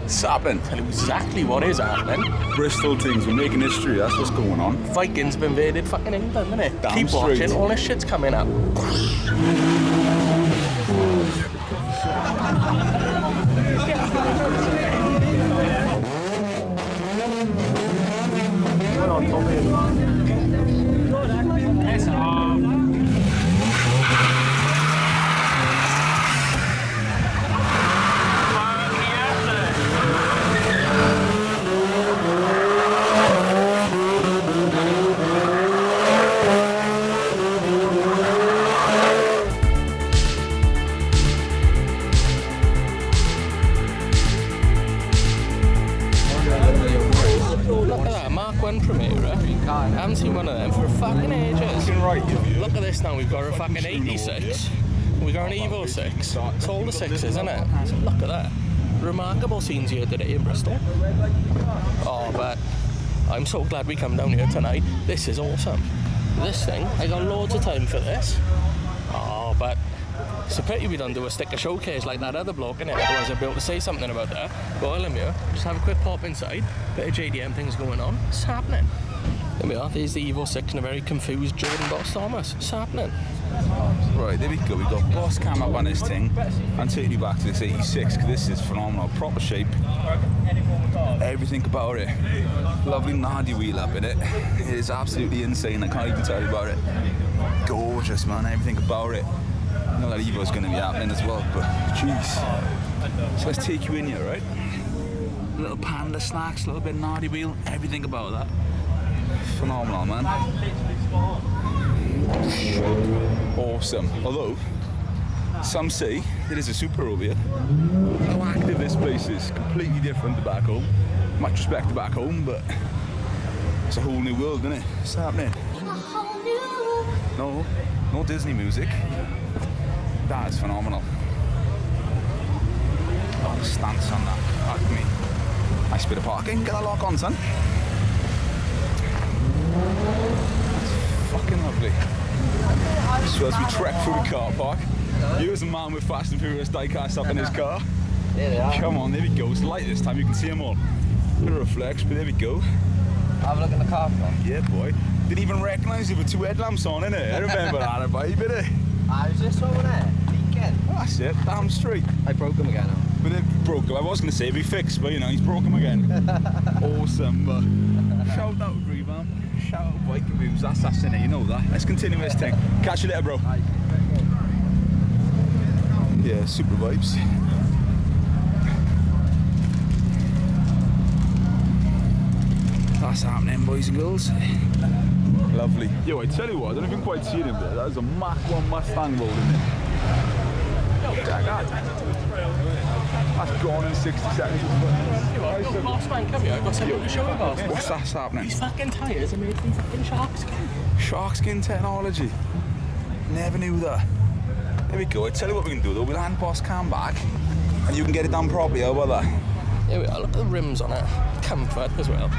What's happening? Tell you exactly what is happening. Bristol things, we're making history, that's what's going on. Vikings have invaded fucking England, innit? Damn Keep straight. watching, all this shit's coming up. I haven't seen one of them for fucking ages. Look at this now, we've got a fucking 86. We've got an Evo 6. It's all the 6s, isn't it? So look at that. Remarkable scenes here today in Bristol. Oh, but I'm so glad we come down here tonight. This is awesome. This thing, I got loads of time for this. Oh, but it's a pity we don't do a sticker showcase like that other bloke, innit? Otherwise I'd be able to say something about that. But while I'm here, just have a quick pop inside. Bit of JDM things going on. What's happening? There we are, there's the Evo 6 and a very confused Jordan Boss Thomas. What's happening? Right, there we go, we've got boss cam up on this thing. And take you back to this 86, because this is phenomenal. Proper shape. Everything about it. Lovely Nardi wheel up in it. It is absolutely insane, I can't even tell you about it. Gorgeous, man, everything about it. I know that Evo's going to be happening as well, but jeez. So let's take you in here, right? Little panda snacks, a little bit of Nardi wheel, everything about that. Phenomenal, man. Awesome. Although, some say it is a Supra over here. How active this place is, completely different to back home. Much respect to back home, but it's a whole new world, isn't it? What's happening? No Disney music. That is phenomenal. Oh, the stance on that. Fuck me. Nice bit of parking. Get that lock on, son. That's fucking lovely. So as we trek through the car park, here's a man with Fast and Furious diecast up in his car. There they are. Come on, there we go. It's light this time, you can see them all. Bit of reflex, but there we go. Have a look at the car park. Yeah, boy. Didn't even recognise it with two headlamps on, innit? I remember that vibe, innit? Was this one there? Weekend. That's it, damn straight. I broke them again now. But it broke him. I was going to say it'd be fixed, but you know, he's broke him again. Awesome, but shout out Revamp, shout out Viking Moves, that's in it, you know that. Let's continue this thing. Catch you later, bro. Yeah, super vibes. That's happening, boys and girls. Lovely. Yo, I tell you what, I don't know if you can quite see it in there. That is a Mach 1 Mustang rolled in there. Check that. That's gone in 60 seconds. Boss man, come here, I've got something to show you, boss. What's that happening? These fucking tyres are made from fucking shark skin. Shark skin technology. Never knew that. There we go. I tell you what we can do though. We'll hand boss cam back and you can get it done properly. How about that? Here we are, look at the rims on it. Comfort as well.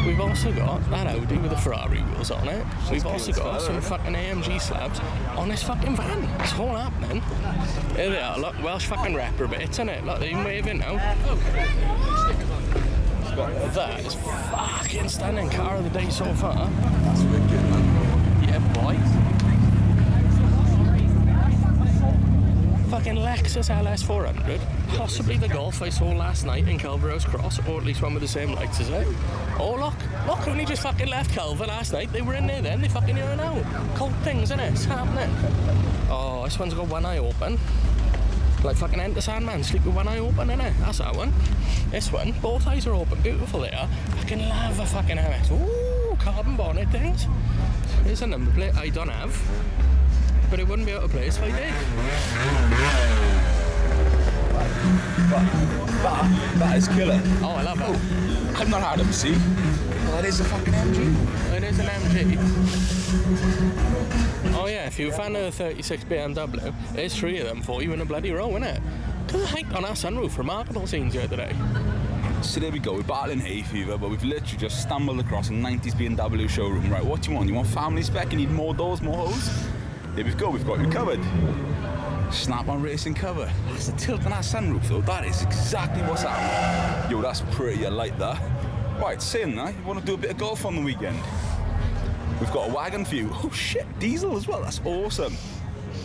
We've also got that Audi with the Ferrari wheels on it. We've also got some fucking AMG slabs on this fucking van. It's all happening. Here they are, look, Welsh fucking reprobates, innit? Look, they're even waving now. That is fucking stunning. Car of the day so far. That's wicked, man. Yeah, boy. Fucking Lexus LS 400, possibly the Golf I saw last night in Culverhouse Cross, or at least one with the same lights as it. Oh look, only just fucking left Culver last night, they were in there then, they fucking here now. Cold things, innit? It's happening. Oh, this one's got one eye open. Like fucking Enter Sandman, sleep with one eye open, innit? That's that one. This one, both eyes are open, beautiful they are. Fucking love a fucking MX. Ooh, carbon bonnet things. Here's a number plate I don't have. But it wouldn't be out of place if I did. That is killer. Oh, I love that. I've not had them, see? Well, that is a fucking MG. It is an MG. Oh yeah, if you're a fan of the 36 BMW, there's 3 of them for you in a bloody row, innit? Look at the height on our sunroof, remarkable scenes here today. So there we go, we're battling hay fever, but we've literally just stumbled across a 90s BMW showroom. Right, what do you want? You want family spec? You need more doors, more hose? Here we go, we've got you covered. Snap on racing cover. That's the tilt on that sunroof though. That is exactly what's happening. Yo, that's pretty. I like that. Right, saying that, you want to do a bit of golf on the weekend? We've got a wagon for you. Oh shit, diesel as well. That's awesome.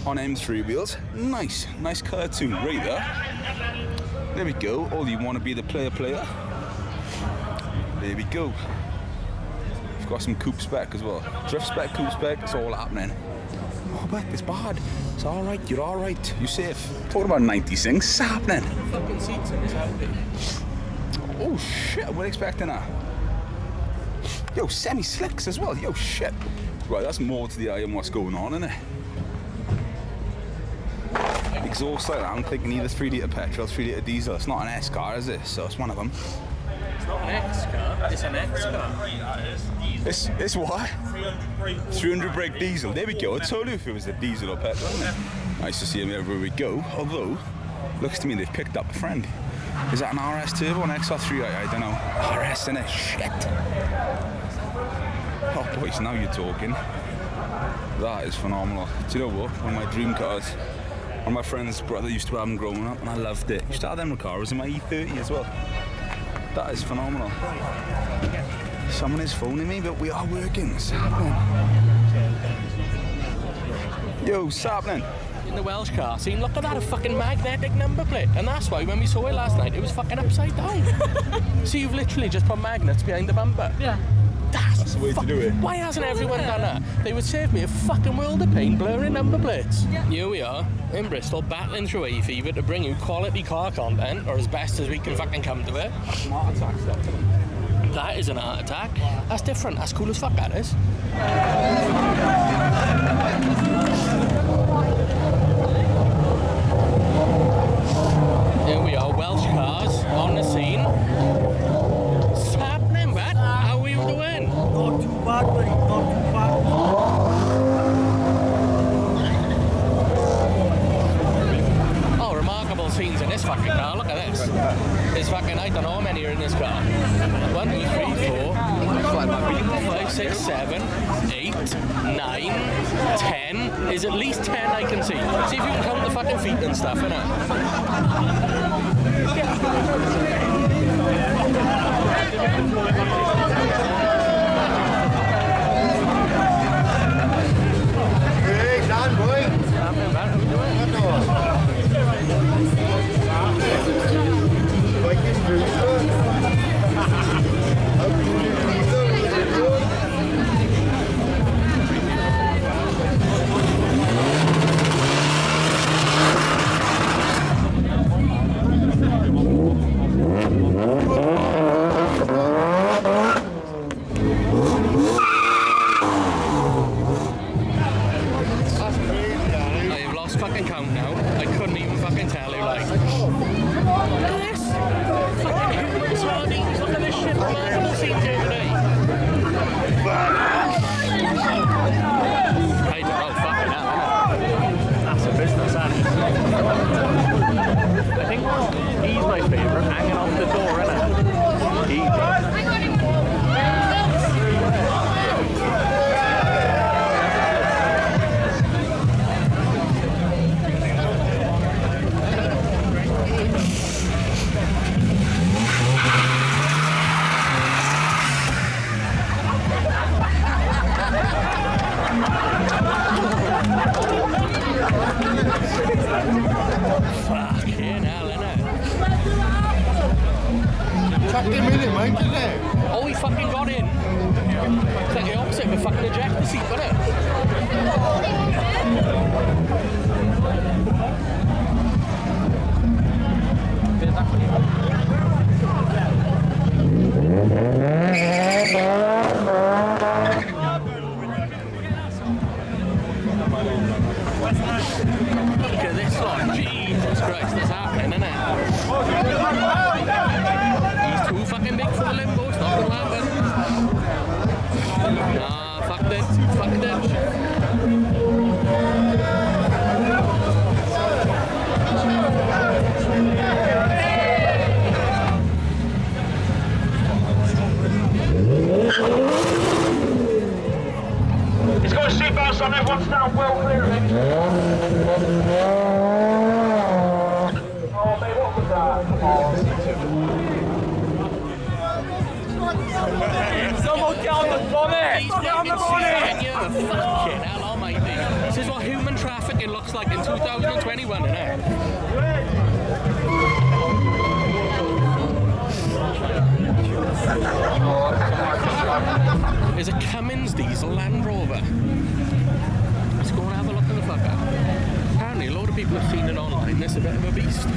On M3 wheels. Nice colour too. Right there. There we go. Oh, you want to be the player? There we go. We've got some coupe spec as well. Drift spec, coupe spec. It's all happening. Oh, but it's bad. It's all right. You're all right. You're safe. Talking about 90s things. It's happening. Fucking seats in this Audi. Oh shit! I wasn't expecting that. Yo, semi-slicks as well. Yo, shit. Right, that's more to the eye than what's going on, isn't it? Exhaust like that. I'm thinking either 3 litre petrol, 3 litre diesel. It's not an S car, is it? So it's one of them. It's not an X car. It's an X car. It's what? 300 brake diesel. There we go. I told you if it was a diesel or petrol, isn't it? Nice to see him everywhere we go. Although, looks to me they've picked up a friend. Is that an RS turbo, an XR3? I don't know. RS, innit? Shit. Oh boys, now you're talking. That is phenomenal. Do you know what? One of my dream cars. One of my friend's brother used to have them growing up and I loved it. Used to have them cars in my E30 as well. That is phenomenal. Someone is phoning me, but we are working. What's happening? Yo, what's happening? In the Welsh car scene, look at that, a fucking magnetic number plate. And that's why when we saw it last night, it was fucking upside down. So you've literally just put magnets behind the bumper. Yeah. That's the way to do it. Why hasn't everyone done that? They would save me a fucking world of pain blurring number plates. Yeah. Here we are, in Bristol, battling through hay fever to bring you quality car content, or as best as we can fucking come to it. That's an heart attack stuff. That is an heart attack. That's different. That's cool as fuck, that is. Here we are, Welsh cars on the scene. What's happening, Matt? How are you doing? Not too bad, buddy. Not too bad. Oh, remarkable scenes in this fucking car. Look at this. There's fucking, I don't know how many are in this car. 1, 2, 3, 4, 5, 6, 7, 8, 9, 10. There's at least 10 I can see. See if you can count the fucking feet and stuff, innit? Hey, Dan, boy. Viking Brewster. How can you do diesel? I've lost fucking count now. I couldn't even fucking tell you, like. Look at this! Fucking human sardines. Look at this shit. Remarkable scenes here today. I don't know, fucking hell, innit? That's a business, that is. I think he's my favourite, hanging off the door, innit? Fucking hell, innit? Chucked him in it, mate, didn't it? Oh, he fucking got in. It's like the opposite of a fucking ejector seat, wasn't it? Look at this one. Jesus Christ, that's happening, isn't it? He's too fucking big for the limbo. It's not going to happen. Nah, fuck it. Fuck it. looks like in 2021, innit? There's a Cummins diesel Land Rover. Let's go and have a look at the fucker. Apparently a load of people have seen it online. It's a bit of a beast.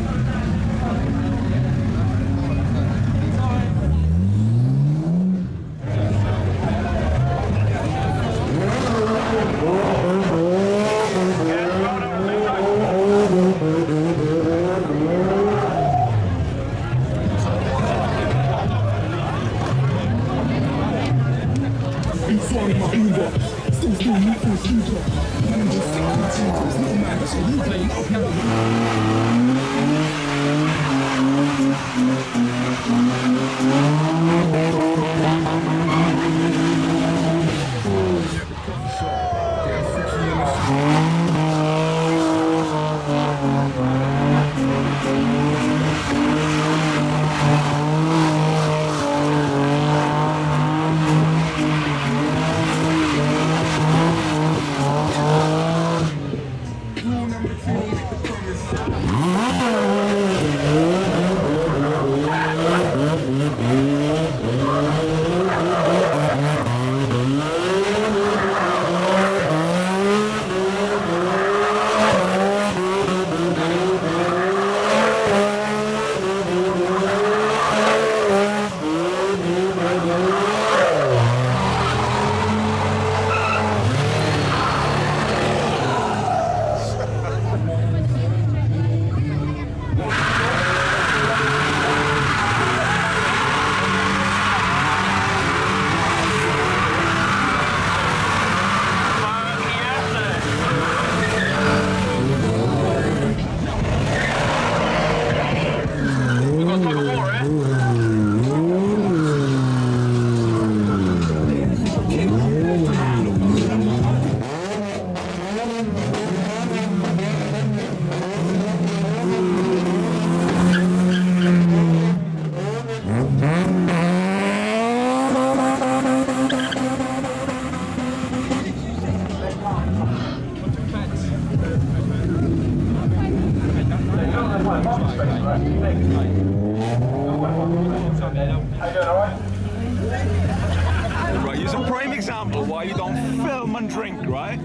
Right, here's a prime example why you don't film and drink, right?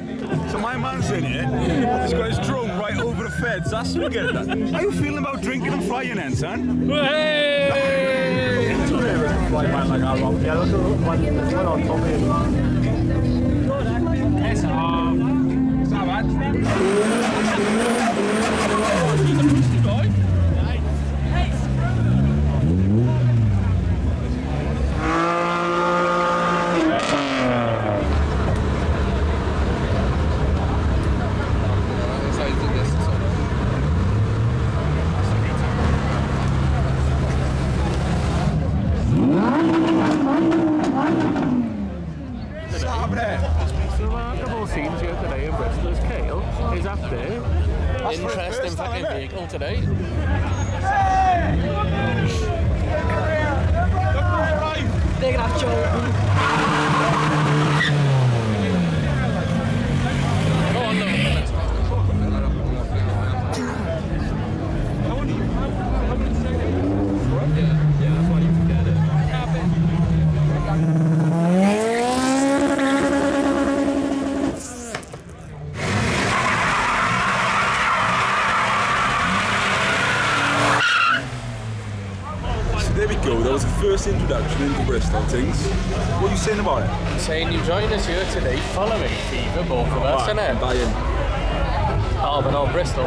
So my man's in here, he's got his drone right over the fence, that's what you get at. How you feeling about drinking and flying then, son? Hey! Remarkable scenes here today in Bristol's Kale is up there. Interesting fucking vehicle today. They're gonna have Joel. Go on, look. There we go, that was the first introduction into Bristol things. What are you saying about it? Saying you joined us here today, following Fever, both of us, innit? Oh, but no, Bristol.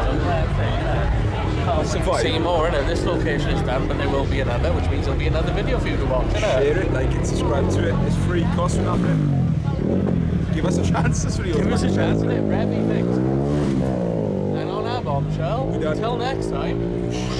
See more, innit? This location is done, but there will be another, which means there'll be another video for you to watch, innit? Share it, like it, subscribe to it. It's free, costs nothing. Give us a chance. That's what you Give us a chance, innit? Revy things. And on our bombshell, until next time.